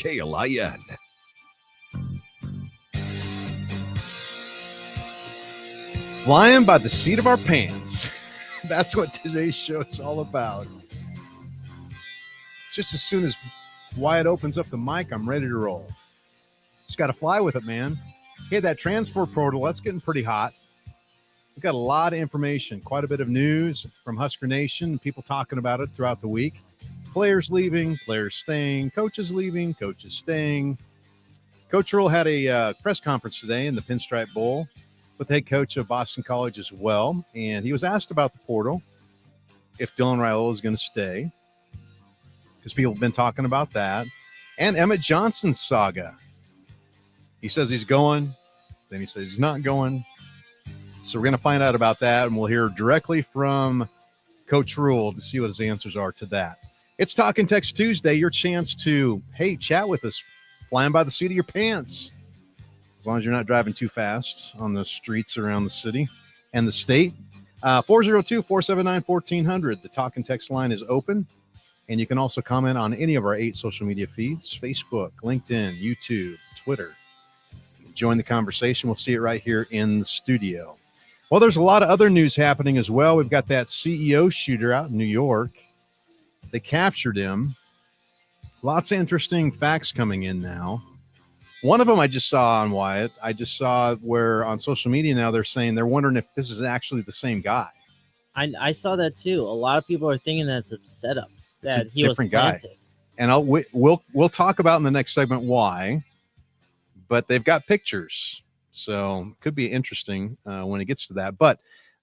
KLIN. Flying by the seat of our pants. That's what today's show is all about. It's just as soon as Wyatt opens up the mic, I'm ready to roll. Just got to fly with it, man. Hey, that transfer portal, that's getting pretty hot. We've got a lot of information, quite a bit of news from Husker Nation, people talking about it throughout the week. Players leaving, players staying, coaches leaving, coaches staying. Coach Rule had a press conference today in the Pinstripe Bowl with the head coach of Boston College as well, and he was asked about the portal, if Dylan Raiola is going to stay, because people have been talking about that, and Emmett Johnson's saga. He says he's going, then he says he's not going. So we're going to find out about that, and we'll hear directly from Coach Rule to see what his answers are to that. It's Talk and Text Tuesday, your chance to, hey, chat with us, flying by the seat of your pants. As long as you're not driving too fast on the streets around the city and the state. 402-479-1400. The Talk and Text line is open. And you can also comment on any of our 8 social media feeds, Facebook, LinkedIn, YouTube, Twitter. Join the conversation. We'll see it right here in the studio. Well, there's a lot of other news happening as well. We've got that CEO shooter out in New York. They captured him. Lots of interesting facts coming in now. One of them I just saw on Wyatt. I just saw where on social media now they're saying they're wondering if this is actually the same guy. I saw that too. A lot of people are thinking that it's a setup, that he was different planted. Guy. And we'll talk about in the next segment why. But they've got pictures, so could be interesting when it gets to that. But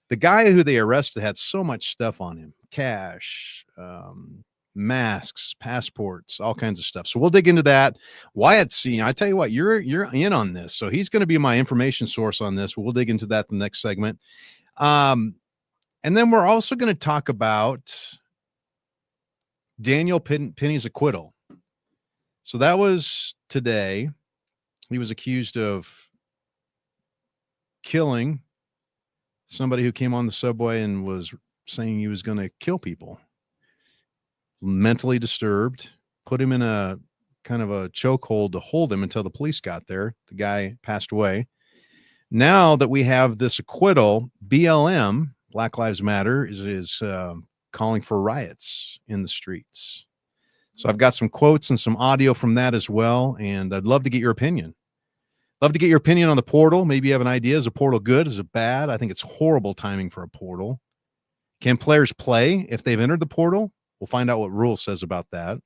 the guy who they arrested had so much stuff on him: cash, masks, passports, all kinds of stuff. So we'll dig into that. Wyatt C, I tell you what, you're in on this, so he's going to be my information source on this. We'll dig into that in the next segment. And then we're also going to talk about Daniel Penny's acquittal. So that was today. He was accused of killing somebody who came on the subway and was saying he was going to kill people. Mentally disturbed, put him in a kind of a chokehold to hold him until the police got there. The guy passed away. Now that we have this acquittal, BLM, Black Lives Matter, is calling for riots in the streets. So I've got some quotes and some audio from that as well, and I'd love to get your opinion. Love to get your opinion on the portal. Maybe you have an idea. Is a portal good? Is it bad? I think it's horrible timing for a portal. Can players play if they've entered the portal? We'll find out what Rule says about that.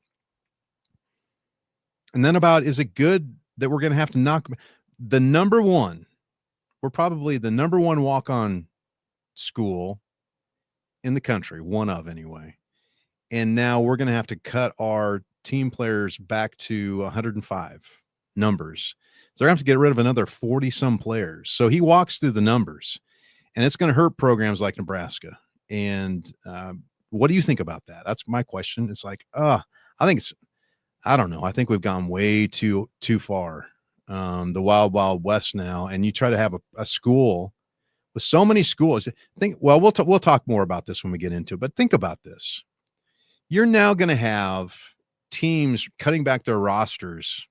And then about, is it good that we're going to have to knock the number one? We're probably the number one walk-on school in the country, one of anyway. And now we're going to have to cut our team players back to 105 numbers. So they're going to have to get rid of another 40-some players. So he walks through the numbers, and it's going to hurt programs like Nebraska. And what do you think about that? That's my question. It's like, I don't know. I think we've gone way too far. The wild, wild west now. And you try to have a school with so many schools. We'll talk more about this when we get into it, but think about this. You're now going to have teams cutting back their rosters,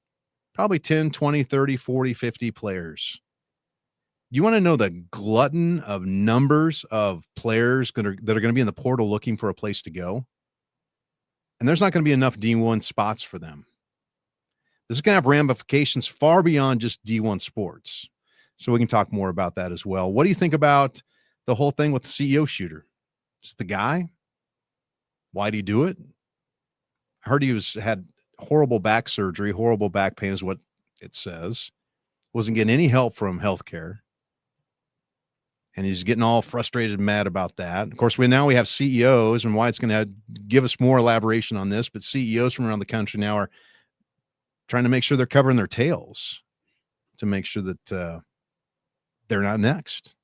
probably 10, 20, 30, 40, 50 players. You want to know the glutton of numbers of players that are going to be in the portal looking for a place to go? And there's not going to be enough D1 spots for them. This is going to have ramifications far beyond just D1 sports. So we can talk more about that as well. What do you think about the whole thing with the CEO shooter? Is it the guy? Why did he do it? I heard he had horrible back surgery, horrible back pain is what it says. Wasn't getting any help from healthcare. And he's getting all frustrated and mad about that. Of course, we have CEOs, and Wyatt's going to give us more elaboration on this, but CEOs from around the country now are trying to make sure they're covering their tails to make sure that they're not next.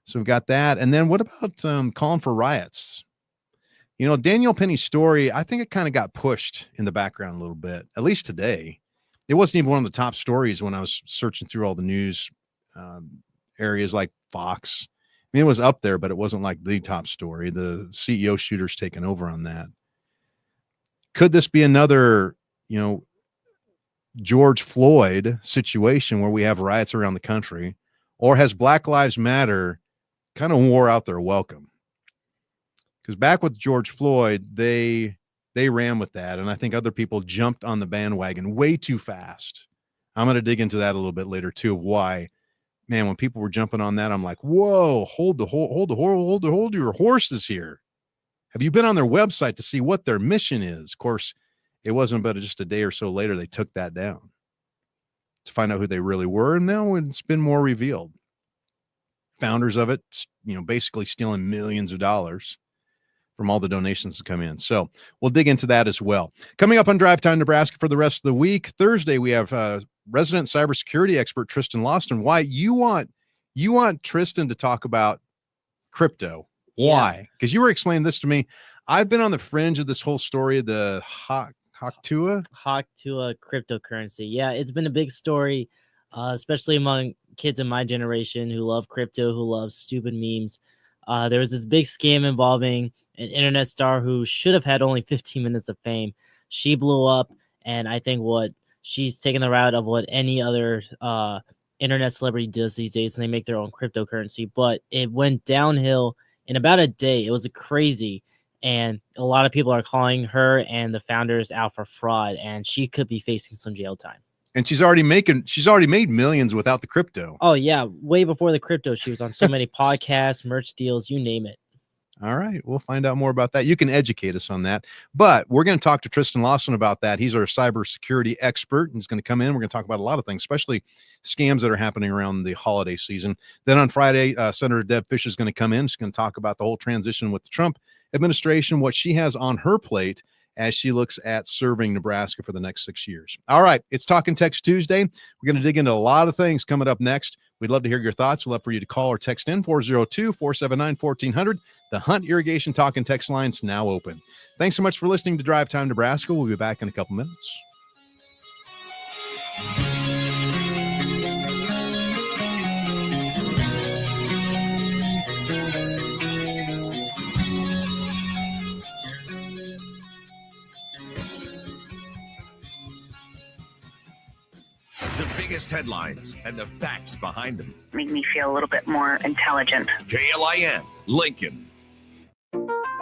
So we've got that. And then what about calling for riots? You know, Daniel Penny's story, I think it kind of got pushed in the background a little bit, at least today. It wasn't even one of the top stories when I was searching through all the news areas like Fox. I mean, it was up there, but it wasn't like the top story. The CEO shooter's taken over on that. Could this be another, George Floyd situation where we have riots around the country, or has Black Lives Matter kind of wore out their welcome? Because back with George Floyd, they ran with that, and I think other people jumped on the bandwagon way too fast. I'm going to dig into that a little bit later too, of why, man, when people were jumping on that, I'm like, whoa, hold your horses here. Have you been on their website to see what their mission is? Of course, it wasn't but just a day or so later they took that down to find out who they really were, and now it's been more revealed. Founders of it, basically stealing millions of dollars from all the donations that come in. So we'll dig into that as well. Coming up on Drive Time Nebraska for the rest of the week, Thursday, we have resident cybersecurity expert Tristan Lawson. Why you want Tristan to talk about crypto? Why? Because you were explaining this to me. I've been on the fringe of this whole story of the Haktua cryptocurrency. Yeah, it's been a big story, especially among kids in my generation who love crypto, who love stupid memes. There was this big scam involving an internet star who should have had only 15 minutes of fame. She blew up, and I think she's taken the route of what any other internet celebrity does these days, and they make their own cryptocurrency. But it went downhill in about a day. It was crazy, and a lot of people are calling her and the founders out for fraud, and she could be facing some jail time. And she's already made millions without the crypto. Oh yeah, way before the crypto, she was on so many podcasts, merch deals, you name it. All right, we'll find out more about that. You can educate us on that. But we're going to talk to Tristan Lawson about that. He's our cybersecurity expert, and he's going to come in. We're going to talk about a lot of things, especially scams that are happening around the holiday season. Then on Friday, Senator Deb Fish is going to come in. She's going to talk about the whole transition with the Trump administration, what she has on her plate as she looks at serving Nebraska for the next 6 years. All right, it's Talking Text Tuesday. We're going to dig into a lot of things coming up next. We'd love to hear your thoughts. We'd love for you to call or text in 402-479-1400. The Hunt Irrigation Talk and Text line's now open. Thanks so much for listening to Drive Time Nebraska. We'll be back in a couple minutes. The biggest headlines and the facts behind them. Make me feel a little bit more intelligent. KLIN, Lincoln.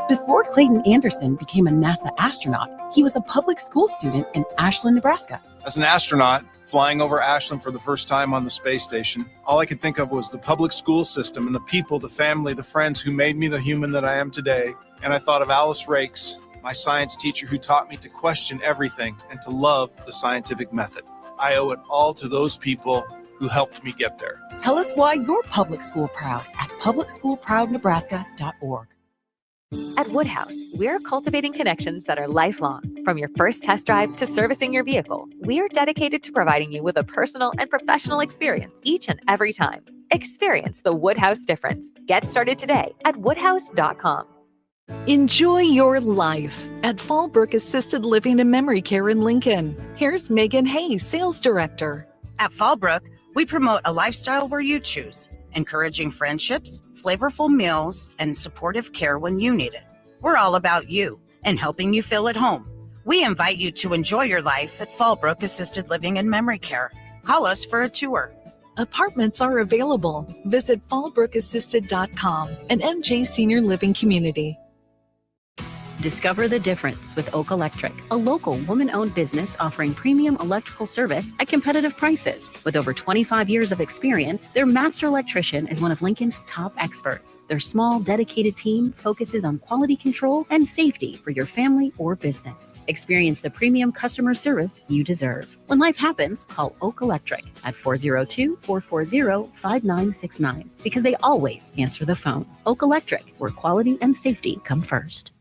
Before Clayton Anderson became a NASA astronaut, he was a public school student in Ashland, Nebraska. As an astronaut, flying over Ashland for the first time on the space station, all I could think of was the public school system and the people, the family, the friends who made me the human that I am today. And I thought of Alice Rakes, my science teacher who taught me to question everything and to love the scientific method. I owe it all to those people who helped me get there. Tell us why you're public school proud at publicschoolproudnebraska.org. At Woodhouse, we're cultivating connections that are lifelong. From your first test drive to servicing your vehicle, we're dedicated to providing you with a personal and professional experience each and every time. Experience the Woodhouse difference. Get started today at woodhouse.com. Enjoy your life at Fallbrook Assisted Living and Memory Care in Lincoln. Here's Megan Hayes, Sales Director. At Fallbrook, we promote a lifestyle where you choose, encouraging friendships, flavorful meals, and supportive care when you need it. We're all about you and helping you feel at home. We invite you to enjoy your life at Fallbrook Assisted Living and Memory Care. Call us for a tour. Apartments are available. Visit fallbrookassisted.com, an MJ Senior Living community. Discover the difference with Oak Electric, a local woman-owned business offering premium electrical service at competitive prices. With over 25 years of experience, their master electrician is one of Lincoln's top experts. Their small, dedicated team focuses on quality control and safety for your family or business. Experience the premium customer service you deserve. When life happens, call Oak Electric at 402-440-5969 because they always answer the phone. Oak Electric, where quality and safety come first.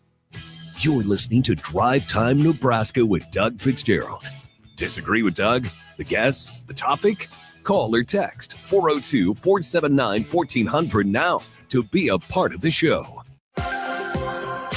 You're listening to Drive Time Nebraska with Doug Fitzgerald. Disagree with Doug? The guests? The topic? Call or text 402-479-1400 now to be a part of the show.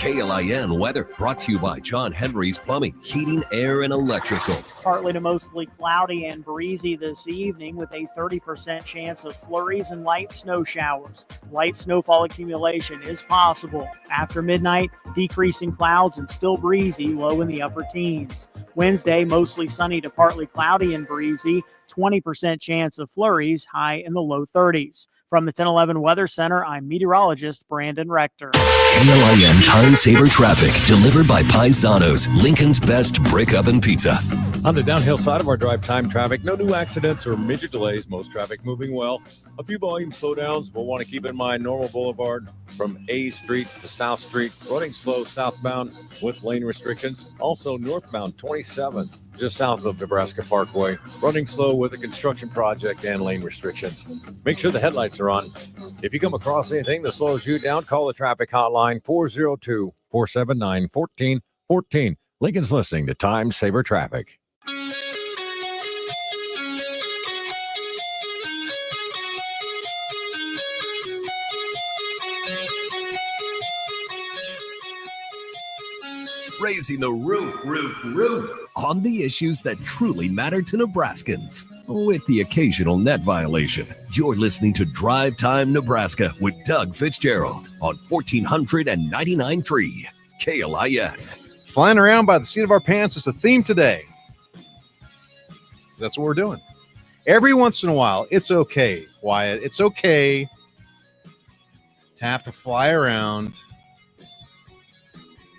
KLIN weather brought to you by John Henry's Plumbing, Heating, Air, and Electrical. Partly to mostly cloudy and breezy this evening with a 30% chance of flurries and light snow showers. Light snowfall accumulation is possible. After midnight, decreasing clouds and still breezy, low in the upper teens. Wednesday, mostly sunny to partly cloudy and breezy, 20% chance of flurries, high in the low 30s. From the 1011 Weather Center, I'm meteorologist Brandon Rector. KLIN Time Saver Traffic, delivered by Paisanos, Lincoln's best brick oven pizza. On the downhill side of our drive time traffic, no new accidents or major delays. Most traffic moving well. A few volume slowdowns. We'll want to keep in mind Normal Boulevard from A Street to South Street, running slow southbound with lane restrictions. Also northbound 27, just south of Nebraska Parkway, running slow with a construction project and lane restrictions. Make sure the headlights are on. If you come across anything that slows you down, call the traffic hotline 402-479-1414. Lincoln's listening to Time Saver Traffic. Raising the roof on the issues that truly matter to Nebraskans, with the occasional net violation. You're listening to Drive Time Nebraska with Doug Fitzgerald on 1499.3 KLIN. Flying around by the seat of our pants is the theme today. That's what we're doing. Every once in a while, it's okay, Wyatt. It's okay to have to fly around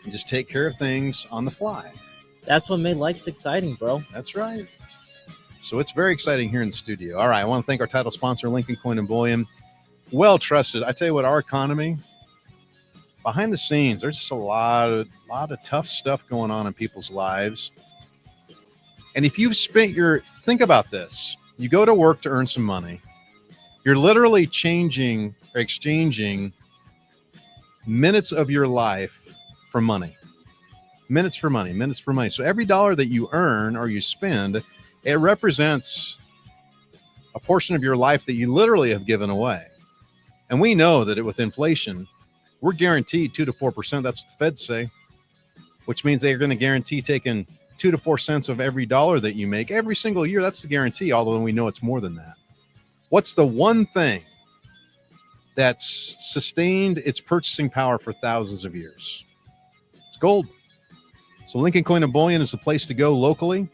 and just take care of things on the fly. That's what made life exciting, bro. That's right. So it's very exciting here in the studio. All right, I want to thank our title sponsor, Lincoln Coin and Bullion. Well trusted. I tell you what, our economy, behind the scenes, there's just a lot of tough stuff going on in people's lives. And if you've spent think about this. You go to work to earn some money. You're literally exchanging minutes of your life for money. Minutes for money. So every dollar that you earn or you spend, it represents a portion of your life that you literally have given away. And we know that with inflation, we're guaranteed 2 to 4%. That's what the feds say, which means they're going to guarantee taking 2 to 4 cents of every dollar that you make every single year. That's the guarantee, although we know it's more than that. What's the one thing that's sustained its purchasing power for thousands of years? It's gold. So Lincoln Coin and Bullion is the place to go locally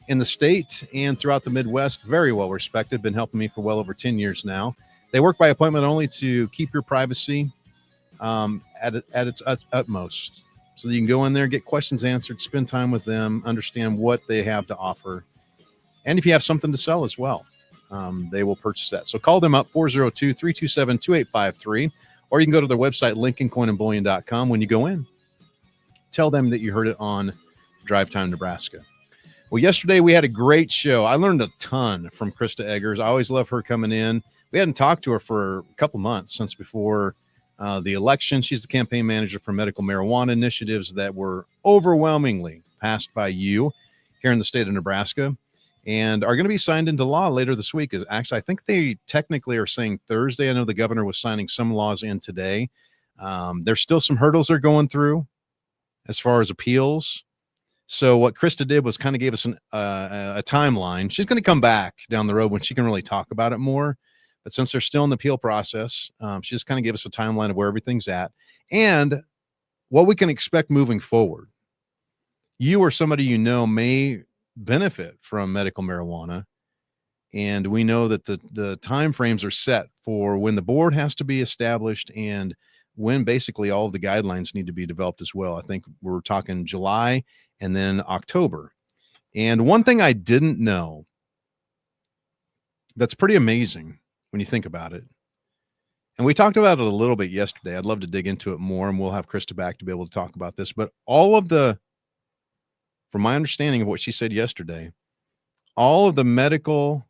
in the state and throughout the Midwest. Very well respected. Been helping me for well over 10 years now. They work by appointment only to keep your privacy at its utmost. So that you can go in there, get questions answered, spend time with them, understand what they have to offer. And if you have something to sell as well, they will purchase that. So call them up, 402-327-2853, or you can go to their website, lincolncoinandbullion.com. When you go in, tell them that you heard it on Drive Time Nebraska. Well, yesterday we had a great show. I learned a ton from Krista Eggers. I always love her coming in. We hadn't talked to her for a couple months, since before the election. She's the campaign manager for medical marijuana initiatives that were overwhelmingly passed by you here in the state of Nebraska and are going to be signed into law later this week. Actually, I think they technically are saying Thursday. I know the governor was signing some laws in today. There's still some hurdles they're going through as far as appeals. So what Krista did was kind of gave us a timeline. She's going to come back down the road when she can really talk about it more. But since they're still in the appeal process, she just kind of gave us a timeline of where everything's at and what we can expect moving forward. You or somebody you know may benefit from medical marijuana. And we know that the time frames are set for when the board has to be established and when basically all of the guidelines need to be developed as well. I think we're talking July and then October. And one thing I didn't know that's pretty amazing when you think about it, and we talked about it a little bit yesterday. I'd love to dig into it more, and we'll have Krista back to be able to talk about this. But from my understanding of what she said yesterday, all of the medical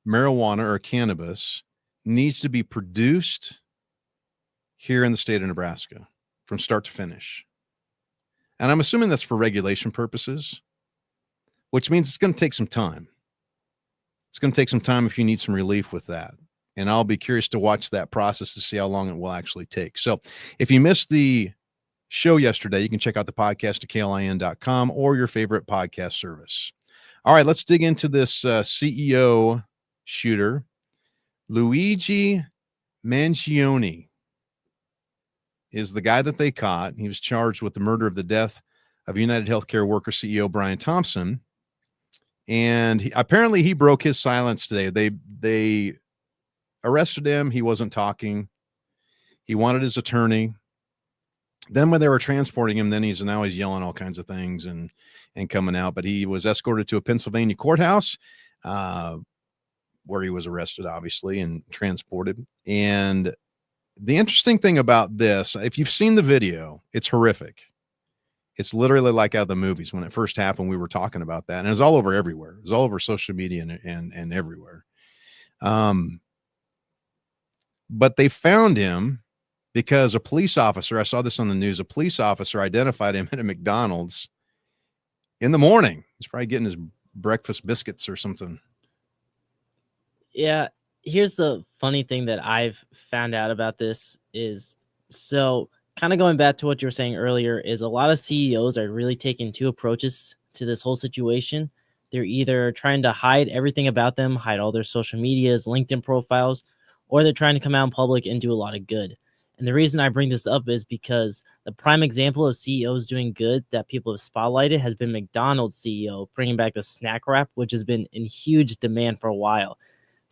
marijuana or cannabis needs to be produced here in the state of Nebraska from start to finish. And I'm assuming that's for regulation purposes, which means it's going to take some time. It's going to take some time if you need some relief with that. And I'll be curious to watch that process to see how long it will actually take. So if you missed the show yesterday. You can check out the podcast at klin.com or your favorite podcast service. All right, let's dig into this CEO shooter, Luigi Mangione is the guy that they caught. He was charged with the murder of the death of United Healthcare worker CEO Brian Thompson. And apparently he broke his silence today. They arrested him. He wasn't talking. He wanted his attorney. Then when they were transporting him, he's yelling all kinds of things and coming out. But he was escorted to a Pennsylvania courthouse where he was arrested, obviously, and transported. And the interesting thing about this, if you've seen the video, it's horrific. It's literally like out of the movies. When it first happened, we were talking about that. And it was all over everywhere. It was all over social media and everywhere. But they found him because a police officer, I saw this on the news, a police officer identified him at a McDonald's in the morning. He's probably getting his breakfast biscuits or something. Yeah. Here's the funny thing that I've found out about this is, so kind of going back to what you were saying earlier, is a lot of CEOs are really taking two approaches to this whole situation. They're either trying to hide everything about them, hide all their social medias, LinkedIn profiles, or they're trying to come out in public and do a lot of good. And the reason I bring this up is because the prime example of CEOs doing good that people have spotlighted has been McDonald's CEO bringing back the snack wrap, which has been in huge demand for a while.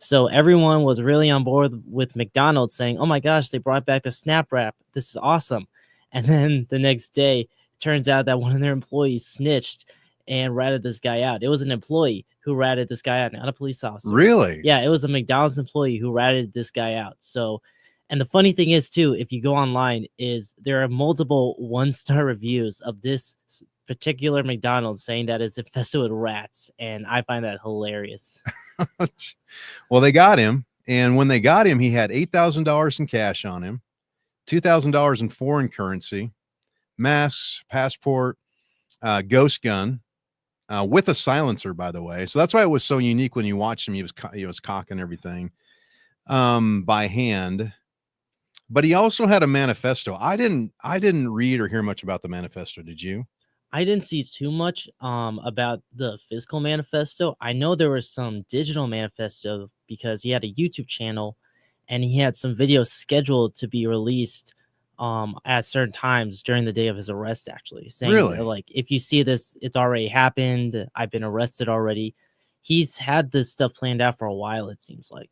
So everyone was really on board with McDonald's saying, oh my gosh, they brought back the snap wrap. This is awesome. And then the next day, it turns out that one of their employees snitched and ratted this guy out. It was an employee who ratted this guy out, not a police officer. Really? Yeah, it was a McDonald's employee who ratted this guy out. So, and the funny thing is too, if you go online, is there are multiple 1-star reviews of this particular McDonald's saying that it's infested with rats. And I find that hilarious. Well, they got him. And when they got him, he had $8,000 in cash on him, $2,000 in foreign currency, masks, passport, ghost gun, with a silencer, by the way. So that's why it was so unique when you watched him. He was cocking everything by hand. But he also had a manifesto. I didn't read or hear much about the manifesto. Did you? I didn't see too much about the physical manifesto. I know there was some digital manifesto because he had a YouTube channel and he had some videos scheduled to be released at certain times during the day of his arrest, actually, saying, really? Like, if you see this, it's already happened. I've been arrested already. He's had this stuff planned out for a while, it seems like.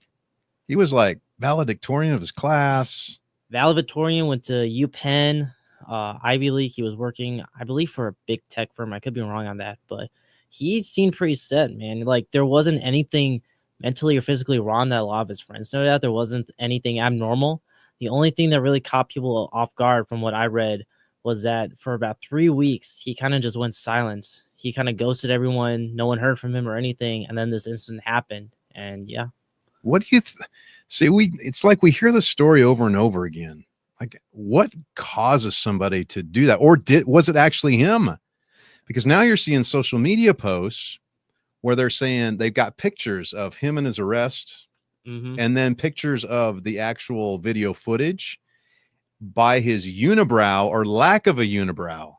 He was like valedictorian of his class. Valedictorian, went to UPenn. Ivy League. He was working, I believe, for a big tech firm. I could be wrong on that, but he seemed pretty set, man. Like, there wasn't anything mentally or physically wrong that a lot of his friends noted out. There wasn't anything abnormal. The only thing that really caught people off guard from what I read was that for about 3 weeks, he kind of just went silent. He kind of ghosted everyone. No one heard from him or anything. And then this incident happened. And yeah. What do you see? It's like we hear the story over and over again. Like, what causes somebody to do that? Or was it actually him? Because now you're seeing social media posts where they're saying they've got pictures of him and his arrest, and then pictures of the actual video footage by his unibrow or lack of a unibrow.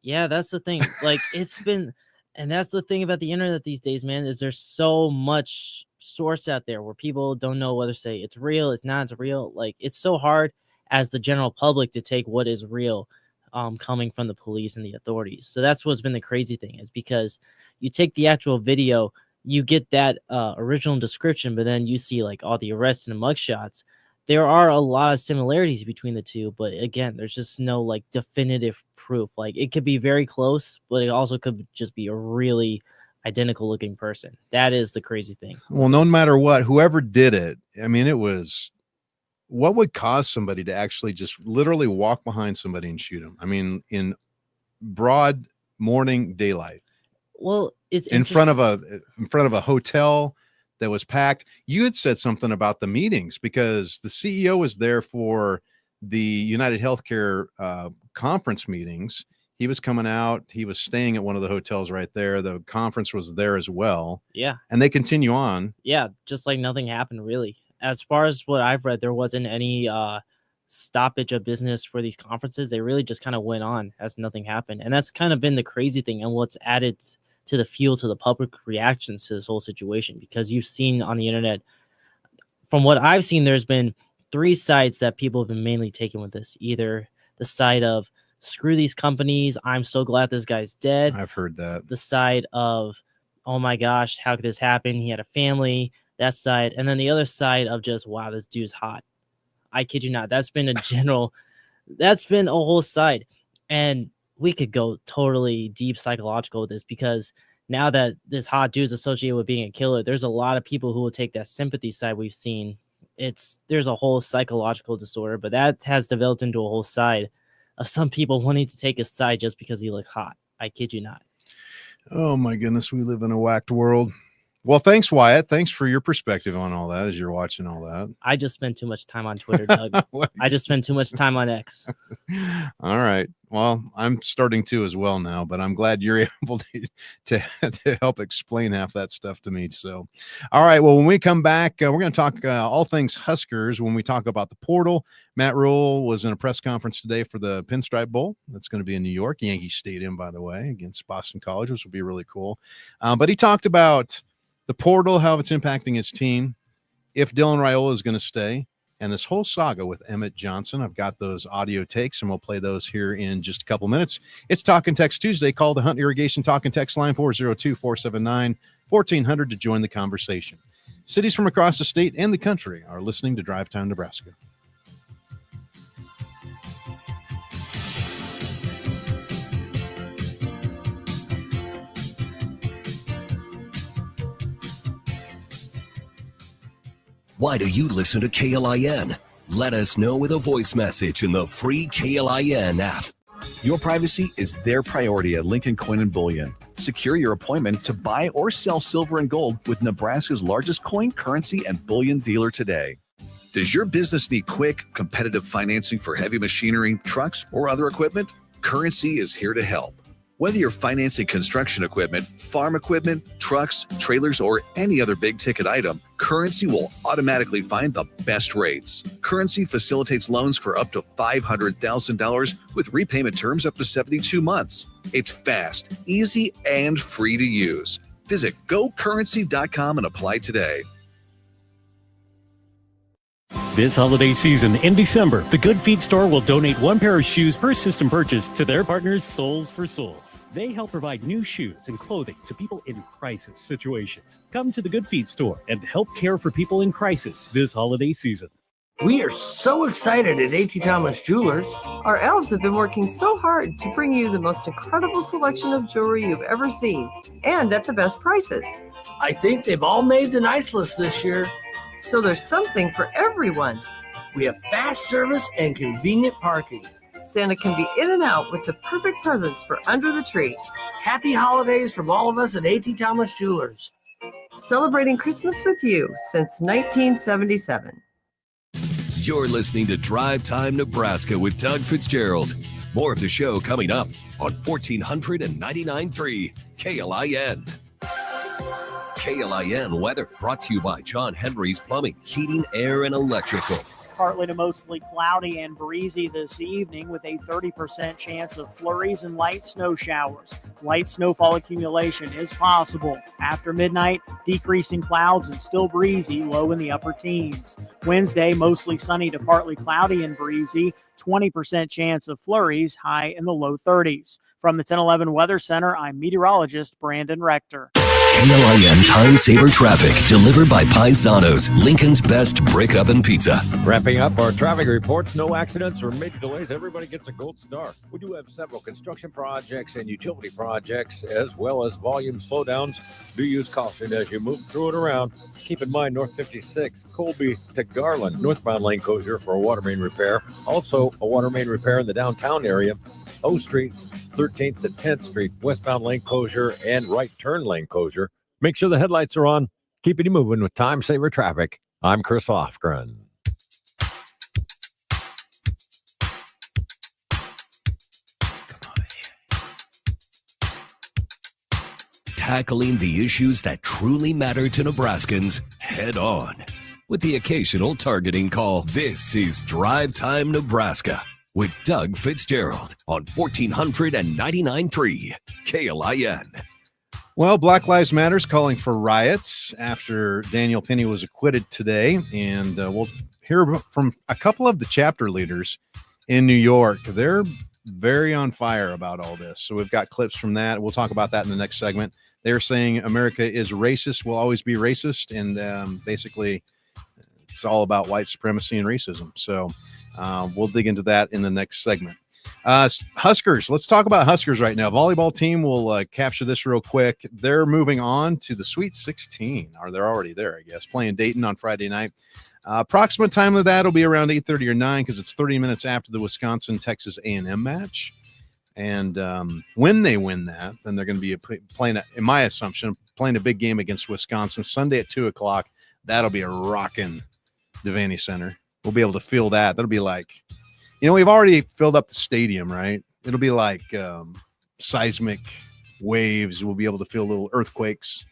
Yeah, that's the thing. Like, it's been, and that's the thing about the internet these days, man, is there's so much source out there where people don't know whether to say it's real, it's not, it's real. Like, it's so hard as the general public to take what is real coming from the police and the authorities. So that's what's been the crazy thing, is because you take the actual video, you get that original description, but then you see like all the arrests and mugshots. There are a lot of similarities between the two, but again, there's just no like definitive proof. Like, it could be very close, but it also could just be a really identical looking person. That is the crazy thing. Well, no matter what, whoever did it, I mean, it was, what would cause somebody to actually just literally walk behind somebody and shoot him? I mean, in broad morning daylight. Well, it's in front of a hotel that was packed. You had said something about the meetings because the CEO was there for the United Healthcare conference meetings. He was coming out. He was staying at one of the hotels right there. The conference was there as well. Yeah. And they continue on. Yeah, just like nothing happened, really. As far as what I've read, there wasn't any stoppage of business for these conferences, they really just kind of went on as nothing happened. And that's kind of been the crazy thing and what's added to the fuel to the public reactions to this whole situation, because you've seen on the internet, from what I've seen, there's been 3 sides that people have been mainly taking with this. Either the side of screw these companies, I'm so glad this guy's dead. I've heard that. The side of, oh my gosh, how could this happen? He had a family. That side. And then the other side of just, wow, this dude's hot. I kid you not. That's been a that's been a whole side. And we could go totally deep psychological with this, because now that this hot dude is associated with being a killer, there's a lot of people who will take that sympathy side we've seen. There's a whole psychological disorder, but that has developed into a whole side of some people wanting to take his side just because he looks hot. I kid you not. Oh my goodness, we live in a whacked world. Well, thanks, Wyatt. Thanks for your perspective on all that as you're watching all that. I just spend too much time on Twitter, Doug. I just spend too much time on X. All right. Well, I'm starting to as well now, but I'm glad you're able to help explain half that stuff to me. So, all right. Well, when we come back, we're going to talk all things Huskers when we talk about the portal. Matt Rhule was in a press conference today for the Pinstripe Bowl. That's going to be in New York, Yankee Stadium, by the way, against Boston College, which will be really cool. But he talked about the portal, how it's impacting his team, if Dylan Raiola is going to stay, and this whole saga with Emmett Johnson. I've got those audio takes, and we'll play those here in just a couple minutes. It's Talk and Text Tuesday. Call the Hunt Irrigation Talk and Text line 402-479-1400 to join the conversation. Cities from across the state and the country are listening to Drive Time Nebraska. Why do you listen to KLIN? Let us know with a voice message in the free KLIN app. Your privacy is their priority at Lincoln Coin and Bullion. Secure your appointment to buy or sell silver and gold with Nebraska's largest coin, currency, and bullion dealer today. Does your business need quick, competitive financing for heavy machinery, trucks, or other equipment? Currency is here to help. Whether you're financing construction equipment, farm equipment, trucks, trailers, or any other big-ticket item, Currency will automatically find the best rates. Currency facilitates loans for up to $500,000 with repayment terms up to 72 months. It's fast, easy, and free to use. Visit gocurrency.com and apply today. This holiday season in December, the Good Feet store will donate 1 pair of shoes per system purchase to their partners, Souls for Souls. They help provide new shoes and clothing to people in crisis situations. Come to the Good Feet store and help care for people in crisis this holiday season. We are so excited at A.T. Thomas Jewelers. Our elves have been working so hard to bring you the most incredible selection of jewelry you've ever seen, and at the best prices. I think they've all made the nice list this year. So there's something for everyone. We have fast service and convenient parking. Santa can be in and out with the perfect presents for under the tree. Happy holidays from all of us at A.T. Thomas Jewelers. Celebrating Christmas with you since 1977. You're listening to Drive Time Nebraska with Doug Fitzgerald. More of the show coming up on 1499.3 KLIN. KLIN weather brought to you by John Henry's Plumbing, Heating, Air, and Electrical. Partly to mostly cloudy and breezy this evening with a 30% chance of flurries and light snow showers. Light snowfall accumulation is possible. After midnight, decreasing clouds and still breezy, low in the upper teens. Wednesday, mostly sunny to partly cloudy and breezy, 20% chance of flurries, high in the low 30s. From the 1011 Weather Center, I'm meteorologist Brandon Rector. KLIN Time Saver Traffic, delivered by Paisanos, Lincoln's best brick oven pizza. Wrapping up our traffic reports, no accidents or major delays. Everybody gets a gold star. We do have several construction projects and utility projects, as well as volume slowdowns. Do use caution as you move through and around. Keep in mind, North 56, Colby to Garland, northbound lane closure for a water main repair. Also, a water main repair in the downtown area. O Street, 13th to 10th Street, westbound lane closure and right turn lane closure. Make sure the headlights are on. Keeping you moving with Time Saver Traffic. I'm Chris Lofgren. Tackling the issues that truly matter to Nebraskans head on. with the occasional targeting call. This is Drive Time Nebraska with Doug Fitzgerald on 1499.3 KLIN. Well, Black Lives Matter's calling for riots after Daniel Penny was acquitted today. And we'll hear from a couple of the chapter leaders in New York. They're very on fire about all this. So we've got clips from that. We'll talk about that in the next segment. They're saying America is racist, will always be racist. And basically, it's all about white supremacy and racism. So we'll dig into that in the next segment. Huskers, let's talk about Huskers right now. Volleyball team will capture this real quick. They're moving on to the Sweet 16, or they're already there, I guess, playing Dayton on Friday night. Approximate time of that will be around 8:30 or 9 because it's 30 minutes after the Wisconsin-Texas A&M match. And when they win that, then they're going to be playing, in my assumption, playing a big game against Wisconsin Sunday at 2 o'clock. That'll be a rocking Devaney Center. We'll be able to feel that. That'll be like, we've already filled up the stadium, right? It'll be like seismic waves. We'll be able to feel little earthquakes.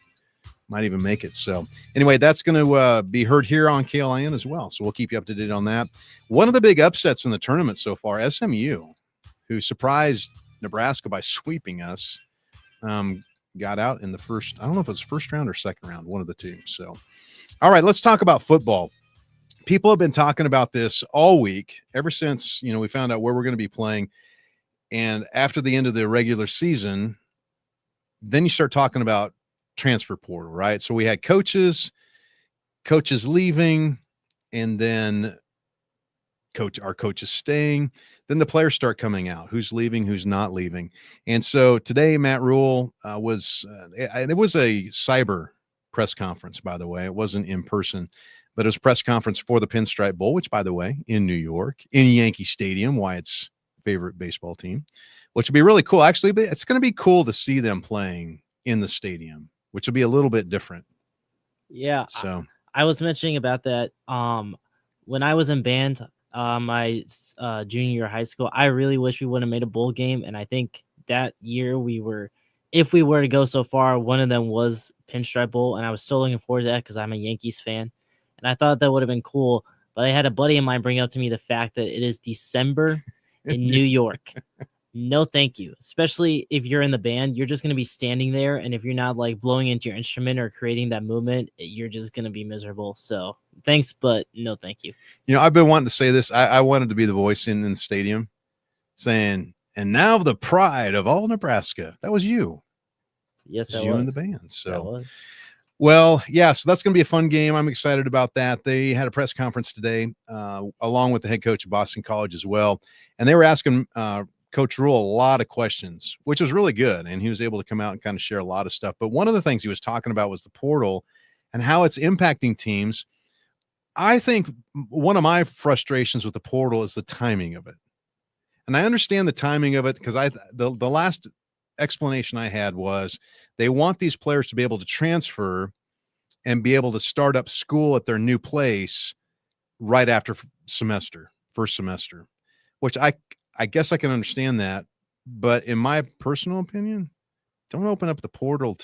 Might even make it. So anyway, that's going to be heard here on KLIN as well. So we'll keep you up to date on that. One of the big upsets in the tournament so far, SMU, who surprised Nebraska by sweeping us, got out in the first, I don't know if it's first round or second round, one of the two. So, all right, let's talk about football. People have been talking about this all week, ever since, we found out where we're going to be playing. And after the end of the regular season, then you start talking about transfer portal, right? So we had coaches leaving, and then our coaches staying. Then the players start coming out. Who's leaving, who's not leaving. And so today, Matt Rule it was a cyber press conference, by the way. It wasn't in person. But it was a press conference for the Pinstripe Bowl, which, by the way, in New York, in Yankee Stadium, Wyatt's favorite baseball team, which would be really cool. Actually, it's going to be cool to see them playing in the stadium, which will be a little bit different. Yeah. So I was mentioning about that. When I was in band, my junior year of high school, I really wish we would have made a bowl game. And I think that year if we were to go so far, one of them was Pinstripe Bowl. And I was so looking forward to that because I'm a Yankees fan. And I thought that would have been cool, but I had a buddy of mine bring up to me the fact that it is December in New York. No, thank you. Especially if you're in the band, you're just going to be standing there. And if you're not like blowing into your instrument or creating that movement, you're just going to be miserable. So thanks, but no, thank you. I've been wanting to say this. I wanted to be the voice in the stadium saying, and now the pride of all Nebraska. That was you. Yes, that you was. in the band. So. That was. Well, yeah, so that's going to be a fun game. I'm excited about that. They had a press conference today, along with the head coach of Boston College as well. And they were asking Coach Rule a lot of questions, which was really good. And he was able to come out and kind of share a lot of stuff. But one of the things he was talking about was the portal and how it's impacting teams. I think one of my frustrations with the portal is the timing of it. And I understand the timing of it because the last explanation I had was they want these players to be able to transfer and be able to start up school at their new place right after first semester, which I guess I can understand that. But in my personal opinion, don't open up the portal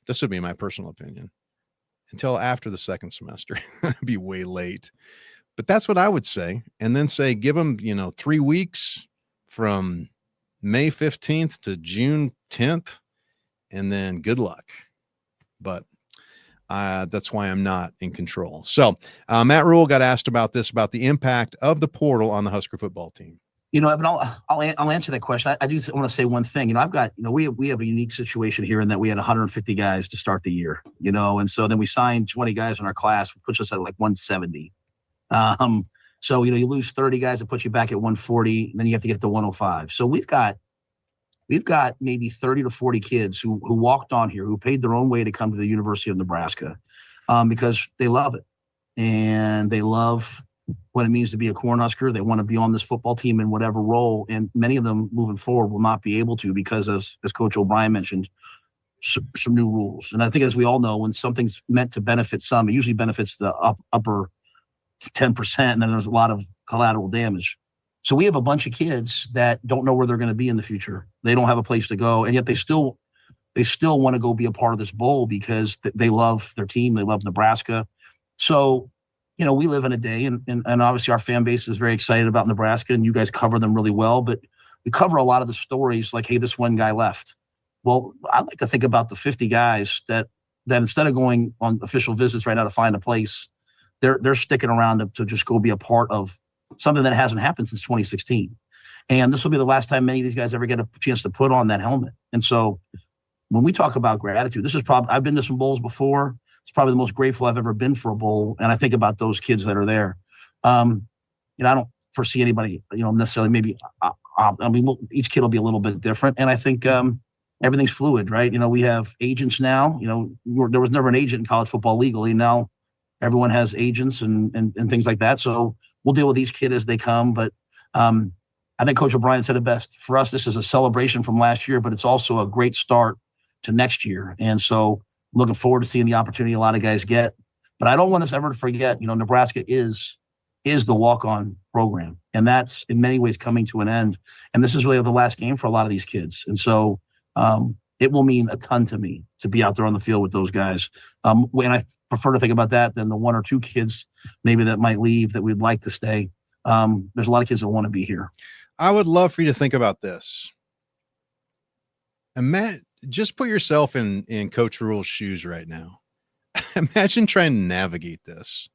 this would be my personal opinion, until after the second semester. It'd be way late. But that's what I would say. And then say, give them, 3 weeks from May 15th to June 10th, and then good luck. But that's why I'm not in control. So Matt Rule got asked about the impact of the portal on the Husker football team. Evan, I'll answer that question. I do want to say one thing. I've got, we have a unique situation here in that we had 150 guys to start the year, and so then we signed 20 guys in our class, which puts us at like 170. So, you lose 30 guys, it puts you back at 140, and then you have to get to 105. So we've got maybe 30 to 40 kids who walked on here, who paid their own way to come to the University of Nebraska because they love it. And they love what it means to be a Cornhusker. They want to be on this football team in whatever role. And many of them moving forward will not be able to because, as Coach O'Brien mentioned, some new rules. And I think, as we all know, when something's meant to benefit some, it usually benefits the upper 10%, and then there's a lot of collateral damage. So we have a bunch of kids that don't know where they're going to be in the future. They don't have a place to go, and yet they still want to go be a part of this bowl because they love their team. They love Nebraska. So, we live in a day, and obviously our fan base is very excited about Nebraska, and you guys cover them really well, but we cover a lot of the stories like, hey, this one guy left. Well, I'd like to think about the 50 guys that instead of going on official visits right now to find a place, they're sticking around to just go be a part of something that hasn't happened since 2016. And this will be the last time many of these guys ever get a chance to put on that helmet. And so when we talk about gratitude, this is probably, I've been to some bowls before. It's probably the most grateful I've ever been for a bowl. And I think about those kids that are there. I don't foresee anybody, necessarily maybe, each kid will be a little bit different. And I think everything's fluid, right? We have agents now, there was never an agent in college football legally. Now everyone has agents and things like that. So we'll deal with each kid as they come. But I think Coach O'Brien said it best. For us, this is a celebration from last year, but it's also a great start to next year. And so looking forward to seeing the opportunity a lot of guys get. But I don't want us ever to forget, Nebraska is the walk-on program. And that's in many ways coming to an end. And this is really the last game for a lot of these kids. And so it will mean a ton to me to be out there on the field with those guys. And I prefer to think about that than the one or two kids maybe that might leave that we'd like to stay. There's a lot of kids that want to be here. I would love for you to think about this. And Matt, just put yourself in Coach Rule's shoes right now. Imagine trying to navigate this.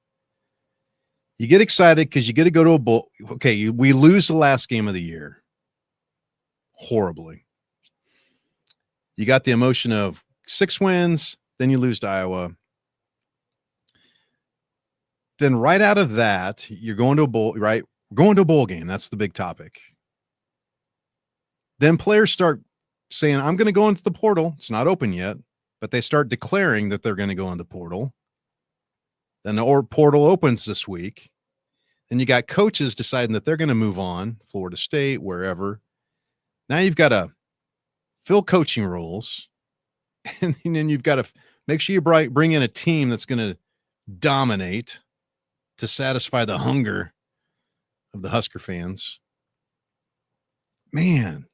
You get excited because you get to go to a bowl. Okay, we lose the last game of the year. Horribly. You got the emotion of 6 wins, then you lose to Iowa. Then right out of that, you're going to a bowl, right? Going to a bowl game. That's the big topic. Then players start saying, I'm going to go into the portal. It's not open yet, but they start declaring that they're going to go in the portal. Then the portal opens this week. And you got coaches deciding that they're going to move on, Florida State, wherever. Now you've got to fill coaching roles. And then you've got to make sure you bring in a team that's going to dominate to satisfy the hunger of the Husker fans. Man.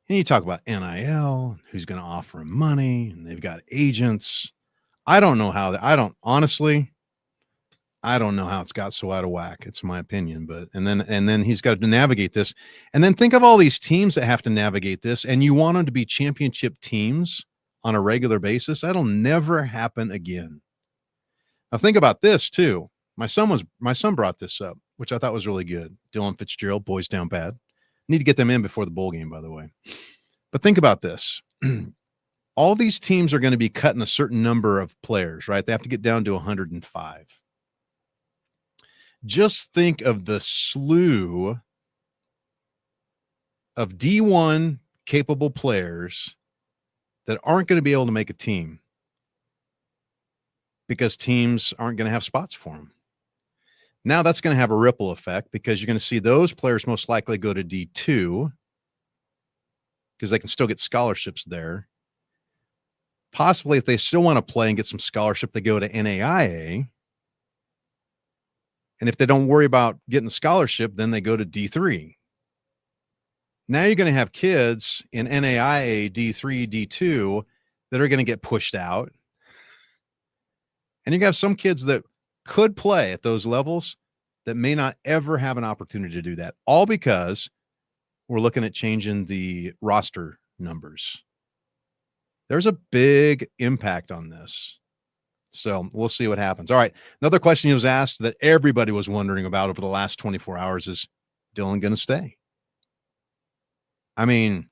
And you talk about NIL, who's going to offer them money, and they've got agents. I don't know how I don't know how it's got so out of whack. It's my opinion, but and then he's got to navigate this. And then think of all these teams that have to navigate this, and you want them to be championship teams on a regular basis. That'll never happen again. Now think about this too. My son brought this up, which I thought was really good. Dylan Fitzgerald, boys down bad. Need to get them in before the bowl game, by the way. But think about this. All these teams are going to be cutting a certain number of players, right? They have to get down to 105. Just think of the slew of D1 capable players that aren't going to be able to make a team because teams aren't going to have spots for them. Now that's going to have a ripple effect because you're going to see those players most likely go to D2 because they can still get scholarships there. Possibly if they still want to play and get some scholarship, they go to NAIA. And if they don't worry about getting a scholarship, then they go to D3. Now you're going to have kids in NAIA, D3, D2 that are going to get pushed out. And you have some kids that could play at those levels that may not ever have an opportunity to do that, all because we're looking at changing the roster numbers. There's a big impact on this. So we'll see what happens. All right. Another question he was asked that everybody was wondering about over the last 24 hours is Dylan going to stay? I mean,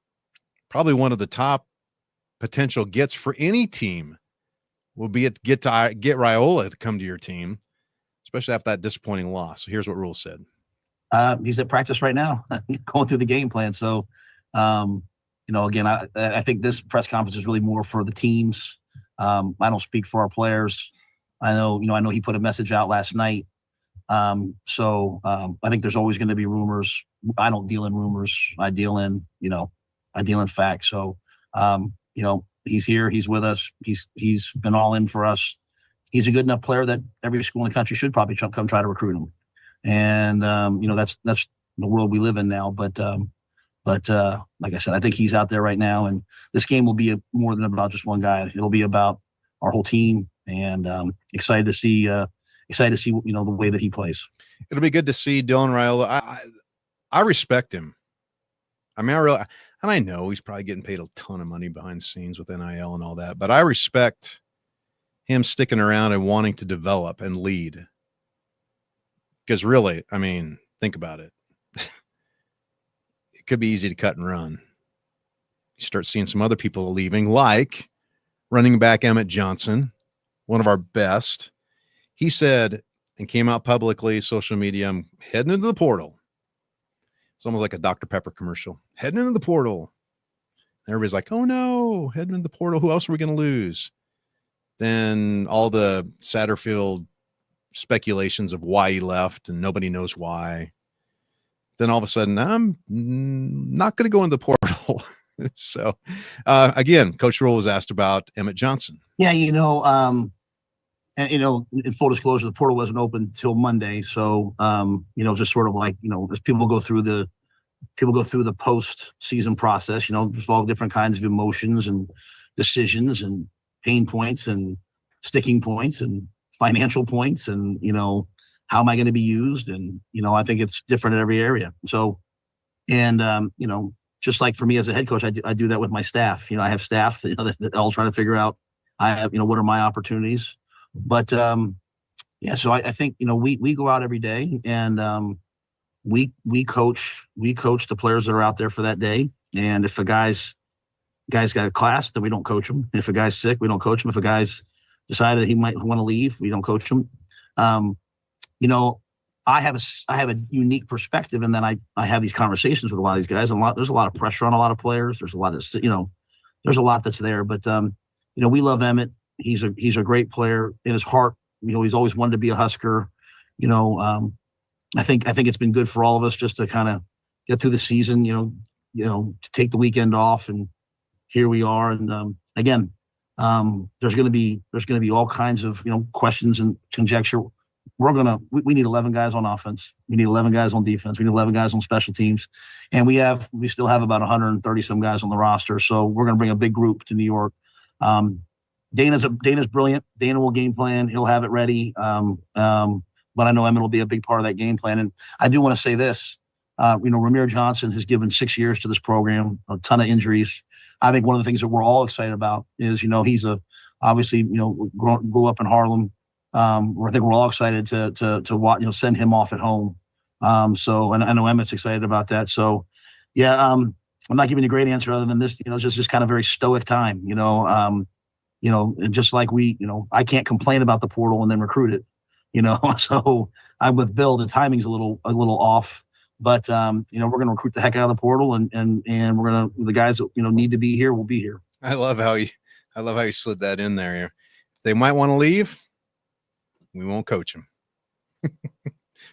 probably one of the top potential gets for any team will be get Raiola to come to your team, especially after that disappointing loss. So here's what Rule said. He's at practice right now, going through the game plan. So, again, I think this press conference is really more for the teams. I don't speak for our players. I know he put a message out last night. So I think there's always going to be rumors. I don't deal in rumors. I deal in facts. So, he's here. He's with us. He's been all in for us. He's a good enough player that every school in the country should probably come try to recruit him. And, that's the world we live in now. But like I said, I think he's out there right now. And this game will be more than about just one guy. It'll be about our whole team. And excited to see excited to see, the way that he plays. It'll be good to see Dylan Raiola. I respect him. I mean, and I know he's probably getting paid a ton of money behind the scenes with NIL and all that, but I respect him sticking around and wanting to develop and lead. Because really, I mean, think about it. It could be easy to cut and run. You start seeing some other people leaving, like running back Emmett Johnson, one of our best. He said and came out publicly, social media, I'm heading into the portal. It's almost like a Dr. Pepper commercial. Heading into the portal. And everybody's like, oh no, heading into the portal. Who else are we going to lose? Then all the Satterfield speculations of why he left and nobody knows why. Then all of a sudden, I'm not going to go in the portal. So, again, Coach Rule was asked about Emmett Johnson. Yeah, and in full disclosure, the portal wasn't open till Monday. So, just sort of like, as people go through the post-season process, there's all different kinds of emotions and decisions and pain points and sticking points and financial points and, how am I going to be used? And, I think it's different in every area. So, and, just like for me as a head coach, I do that with my staff. I have staff that all trying to figure out, what are my opportunities? But, so I think, we go out every day and we coach the players that are out there for that day. And if a guy's got a class, then we don't coach him. If a guy's sick, we don't coach him. If a guy's decided he might want to leave, we don't coach him. I have a unique perspective, and then I have these conversations with a lot of these guys. There's a lot of pressure on a lot of players. There's a lot of, there's a lot that's there. But we love Emmett. He's a great player in his heart. He's always wanted to be a Husker. I think it's been good for all of us just to kind of get through the season. To take the weekend off, and here we are. And again, there's going to be all kinds of questions and conjecture. We need 11 guys on offense. We need 11 guys on defense. We need 11 guys on special teams, and we still have about 130 some guys on the roster. So we're going to bring a big group to New York. Dana's brilliant. Dana will game plan. He'll have it ready. But I know Emmett will be a big part of that game plan. And I do want to say this. Ramir Johnson has given 6 years to this program, a ton of injuries. I think one of the things that we're all excited about is, he's obviously grew up in Harlem. I think we're all excited to watch, send him off at home. So, and I know Emmett's excited about that. So, yeah, I'm not giving you a great answer other than this. It's just kind of very stoic time. And just like I can't complain about the portal and then recruit it. So I'm with Bill. The timing's a little off, but we're going to recruit the heck out of the portal, and we're going to, the guys that need to be here will be here. I love how you slid that in there. They might want to leave. We won't coach them.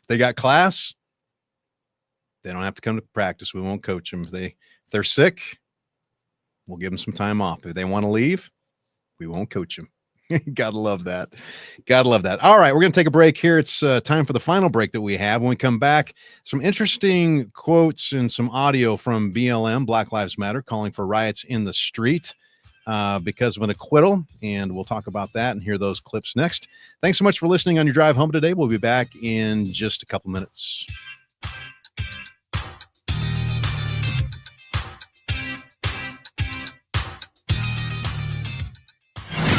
They got class. They don't have to come to practice. We won't coach them. If they're sick, we'll give them some time off. If they want to leave, we won't coach them. Gotta love that. All right, we're going to take a break here. It's time for the final break that we have. When we come back, some interesting quotes and some audio from BLM, Black Lives Matter, calling for riots in the street because of an acquittal. And we'll talk about that and hear those clips next. Thanks so much for listening on your drive home today. We'll be back in just a couple minutes.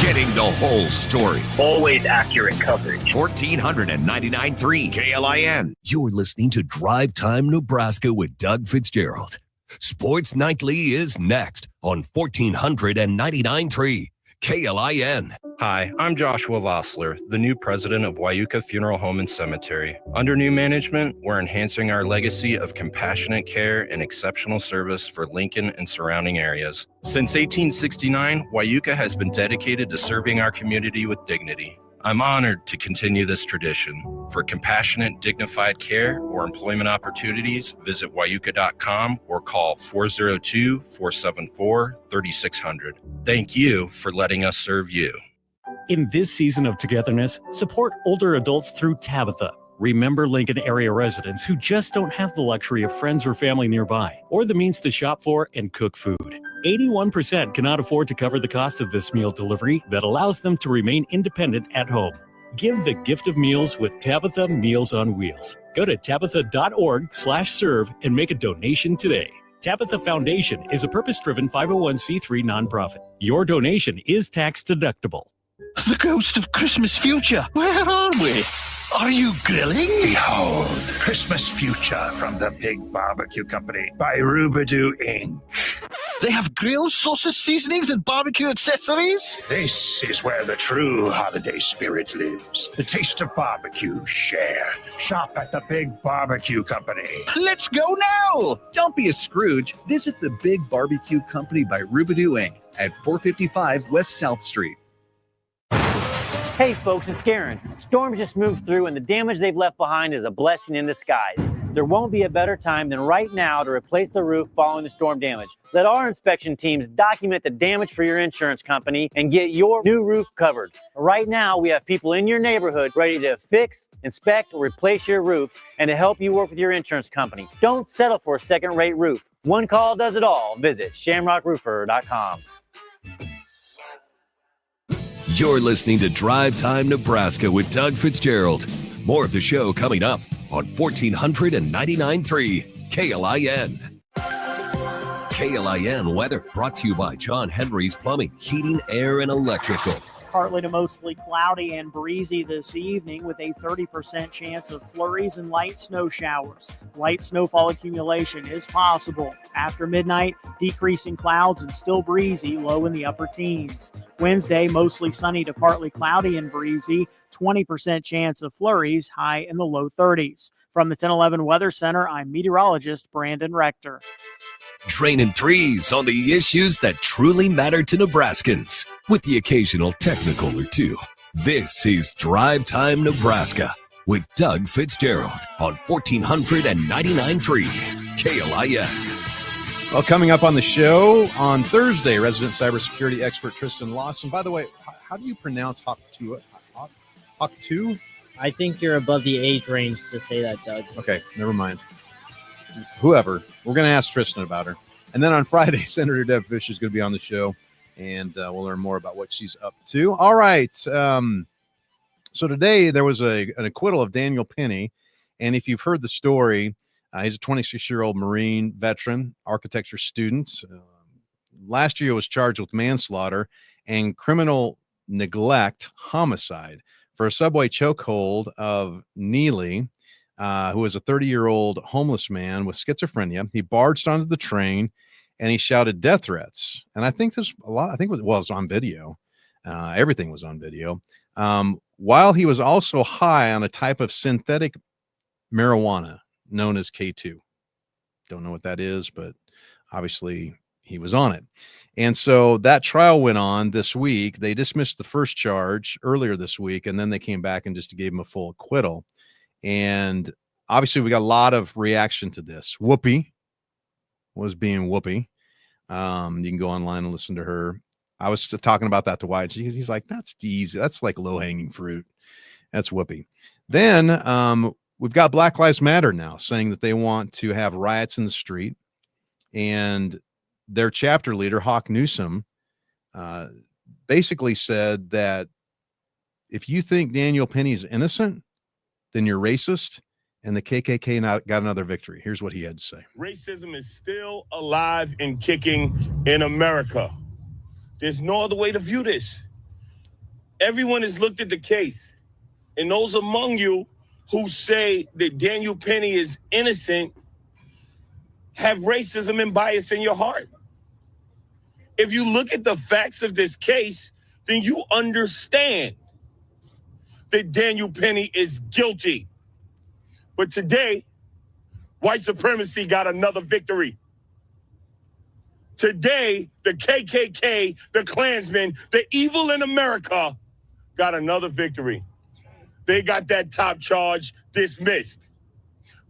Getting the whole story. Always accurate coverage. 1499.3 KLIN. You're listening to Drive Time Nebraska with Doug Fitzgerald. Sports Nightly is next on 1499.3 KLIN. Hi, I'm Joshua Vossler, the new president of Wyuka Funeral Home and Cemetery. Under new management, we're enhancing our legacy of compassionate care and exceptional service for Lincoln and surrounding areas. Since 1869, Wyuka has been dedicated to serving our community with dignity. I'm honored to continue this tradition. For compassionate, dignified care or employment opportunities, visit wyuka.com or call 402-474-3600. Thank you for letting us serve you. In this season of togetherness, support older adults through Tabitha. Remember Lincoln area residents who just don't have the luxury of friends or family nearby, or the means to shop for and cook food. 81% cannot afford to cover the cost of this meal delivery that allows them to remain independent at home. Give the gift of meals with Tabitha Meals on Wheels. Go to tabitha.org/serve and make a donation today. Tabitha Foundation is a purpose-driven 501c3 nonprofit. Your donation is tax deductible. The ghost of Christmas future. Where are we? Are you grilling? Behold, Christmas Future from the Big Barbecue Company by Rubadoo Inc. They have grills, sauces, seasonings, and barbecue accessories? This is where the true holiday spirit lives. The taste of barbecue. Share. Shop at the Big Barbecue Company. Let's go now! Don't be a Scrooge. Visit the Big Barbecue Company by Rubadoo Inc. at 455 West South Street. Hey folks, it's Karen. Storms just moved through and the damage they've left behind is a blessing in disguise. There won't be a better time than right now to replace the roof following the storm damage. Let our inspection teams document the damage for your insurance company and get your new roof covered. Right now, we have people in your neighborhood ready to fix, inspect, or replace your roof and to help you work with your insurance company. Don't settle for a second-rate roof. One call does it all. Visit shamrockroofer.com. You're listening to Drive Time Nebraska with Doug Fitzgerald. More of the show coming up on 1499.3 KLIN. KLIN weather brought to you by John Henry's Plumbing, Heating, Air, and Electrical. Partly to mostly cloudy and breezy this evening with a 30% chance of flurries and light snow showers. Light snowfall accumulation is possible. After midnight, decreasing clouds and still breezy, low in the upper teens. Wednesday, mostly sunny to partly cloudy and breezy, 20% chance of flurries, high in the low 30s. From the 1011 Weather Center, I'm meteorologist Brandon Rector. Draining threes on the issues that truly matter to Nebraskans, with the occasional technical or two. This is Drive Time Nebraska with Doug Fitzgerald on 1499.3 KLIN. Well, coming up on the show on Thursday, resident cybersecurity expert Tristan Lawson. By the way, how do you pronounce Hawk2? Hawk2? I think you're above the age range to say that, Doug. Okay, never mind. Whoever. We're going to ask Tristan about her. And then on Friday, Senator Deb Fish is going to be on the show, and we'll learn more about what she's up to. All right. So today there was an acquittal of Daniel Penny, and if you've heard the story, he's a 26-year-old Marine veteran, architecture student. Last year was charged with manslaughter and criminal neglect homicide for a subway chokehold of Neely, who was a 30-year-old homeless man with schizophrenia. He barged onto the train and he shouted death threats. And I think it was on video. Everything was on video. While he was also high on a type of synthetic marijuana known as K2. Don't know what that is, but obviously he was on it. And so that trial went on this week. They dismissed the first charge earlier this week, and then they came back and just gave him a full acquittal. And obviously we got a lot of reaction to this. Whoopi was being Whoopi. You can go online and listen to her. I was talking about that to Wyatt. He's like, that's easy. That's like low-hanging fruit. That's Whoopi. Then we've got Black Lives Matter now saying that they want to have riots in the street. And their chapter leader, Hawk Newsom, basically said that if you think Daniel Penny is innocent, then you're racist, and the KKK got another victory. Here's what he had to say. Racism is still alive and kicking in America. There's no other way to view this. Everyone has looked at the case, and those among you who say that Daniel Penny is innocent have racism and bias in your heart. If you look at the facts of this case, then you understand that Daniel Penny is guilty. But today, white supremacy got another victory. Today, the KKK, the Klansmen, the evil in America got another victory. They got that top charge dismissed.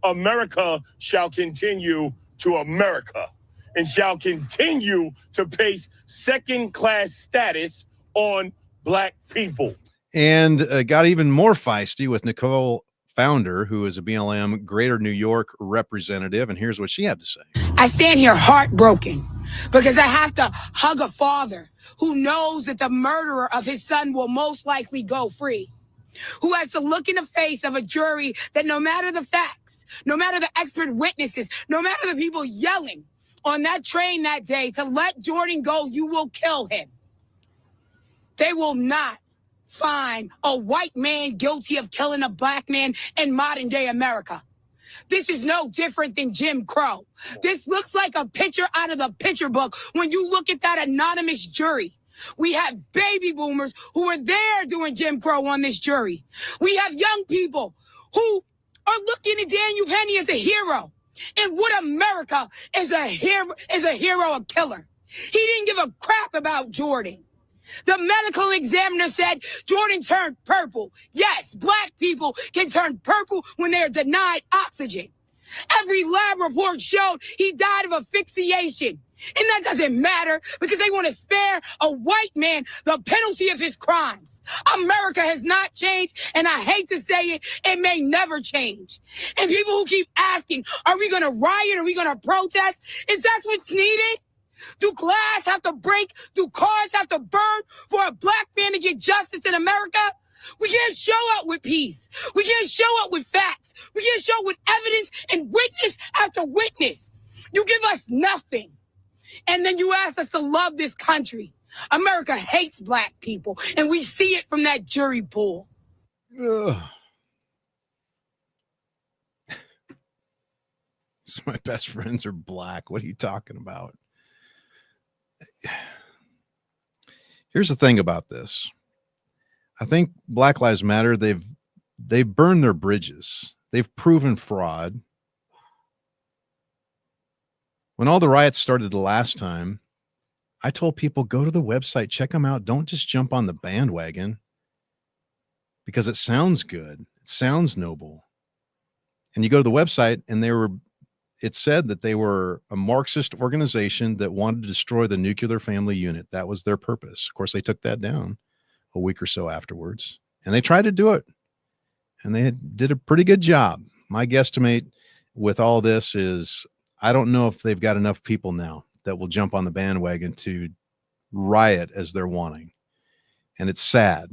America shall continue to America and shall continue to place second-class status on Black people. And got even more feisty with Nicole Founder, who is a BLM Greater New York representative. And here's what she had to say. I stand here heartbroken because I have to hug a father who knows that the murderer of his son will most likely go free. who has to look in the face of a jury that no matter the facts, no matter the expert witnesses, no matter the people yelling on that train that day to let Jordan go, you will kill him. They will not find a white man guilty of killing a black man in modern day America. This is no different than Jim Crow. This looks like a picture out of the picture book when you look at that anonymous jury. We have baby boomers who were there during Jim Crow on this jury. We have young people who are looking at Daniel Penny as a hero. And what America is a hero, a killer. He didn't give a crap about Jordan. The medical examiner said Jordan turned purple. Yes, black people can turn purple when they're denied oxygen. Every lab report showed he died of asphyxiation. And that doesn't matter because they want to spare a white man the penalty of his crimes. America has not changed, and I hate to say it, it may never change. And people who keep asking, are we going to riot? Are we going to protest? Is that what's needed? Do glass have to break? Do cars have to burn for a black man to get justice in America? We can't show up with peace. We can't show up with facts. We can't show up with evidence and witness after witness. You give us nothing. And then you ask us to love this country. America hates black people, and we see it from that jury pool. Ugh. So my best friends are black. What are you talking about? Here's the thing about this. I think Black Lives Matter, they've burned their bridges. They've proven fraud. When all the riots started the last time, I told people, go to the website, check them out. Don't just jump on the bandwagon because it sounds good. It sounds noble. And you go to the website and it said that they were a Marxist organization that wanted to destroy the nuclear family unit. That was their purpose. Of course, they took that down a week or so afterwards, and they tried to do it, and they did a pretty good job. My guesstimate with all this is I don't know if they've got enough people now that will jump on the bandwagon to riot as they're wanting. And it's sad.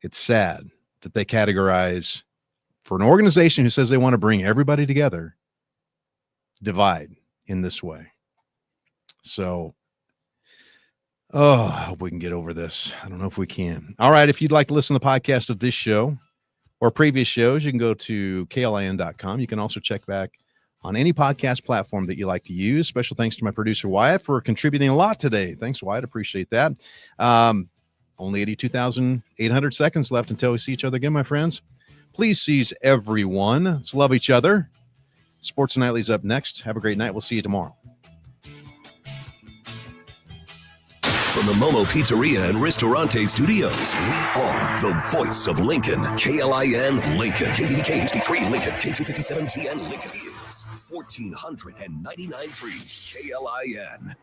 It's sad that they categorize, for an organization who says they want to bring everybody together, divide in this way. So, I hope we can get over this. I don't know if we can. All right. If you'd like to listen to the podcast of this show or previous shows, you can go to klin.com. You can also check back on any podcast platform that you like to use. Special thanks to my producer, Wyatt, for contributing a lot today. Thanks, Wyatt. Appreciate that. Only 82,800 seconds left until we see each other again, my friends. Please seize everyone. Let's love each other. Sports Nightly's up next. Have a great night. We'll see you tomorrow. From the Momo Pizzeria and Ristorante Studios, we are the voice of Lincoln. KLIN Lincoln. KDDK HD3 Lincoln. K257GN Lincoln is 1499.3 KLIN.